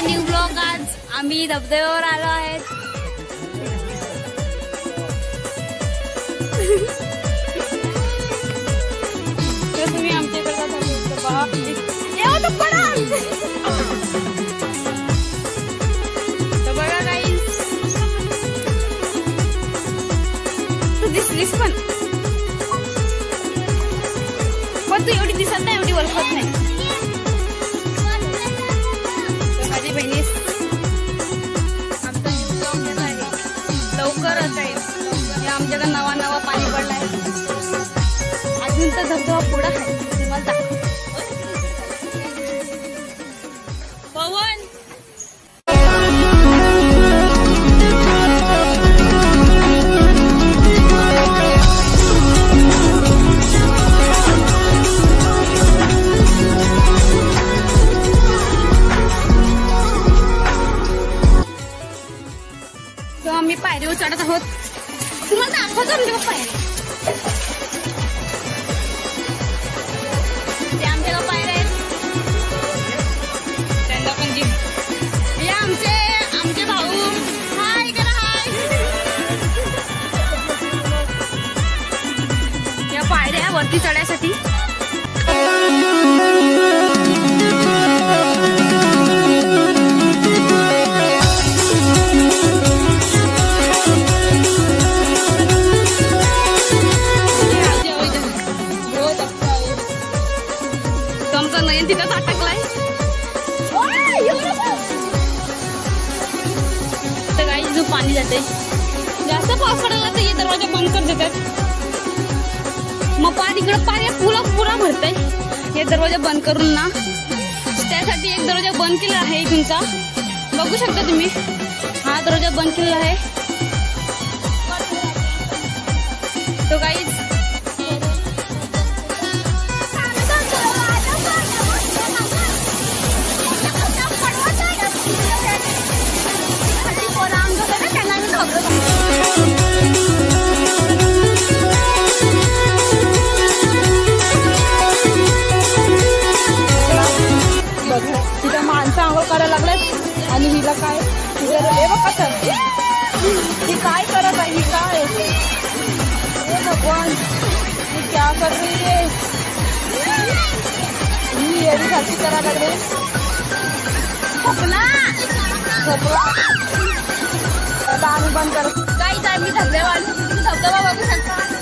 New blog. आज आम्ही धबधब्यावर आलो आहेत। तुम्ही आमच्याकडे बघा काही तू दिसलीस पण तू एवढी दिसत नाही, एवढी ओळखत नाही। माझी बहिणी आमचा लवकरच आहे। आमच्याकडे नवा नवा पाणी पडलाय। अजून तर धबधबा पुढं आहे। तुम्हाला पवन आम्ही पायरीवर चढत आहोत। तुम्हाला दाखवतो म्हणजे पायरी ते आमच्या पायऱ्या आहेत। त्यांना पण जी हे आमचे भाऊ हाय करा हाय। या पायऱ्या वरती चढण्यासाठी नयन तिथंच अटकलाय। तर काही जो पाणी जाते जास्त पाऊस पडायला तर हे दरवाजा बंद कर देतात। मग पाणी इकडे पाणी पुरा भरतय। हे दरवाजा बंद करून ना त्यासाठी एक दरवाजा बंद केला आहे तुमचा, बघू शकता तुम्ही। हा दरवाजा बंद केलेला आहे। तो काही तिथे माणसं आंघोळ करायला लागलेत आणि हिला काय हे बघा सर ही काय करत आहे। ही काय हे भगवान ही क्या कर रही है। ही येण्यासाठी करायला लागले। झोपला आता आम्ही बंद करत काही आम्ही धबधबा बघू शकतो।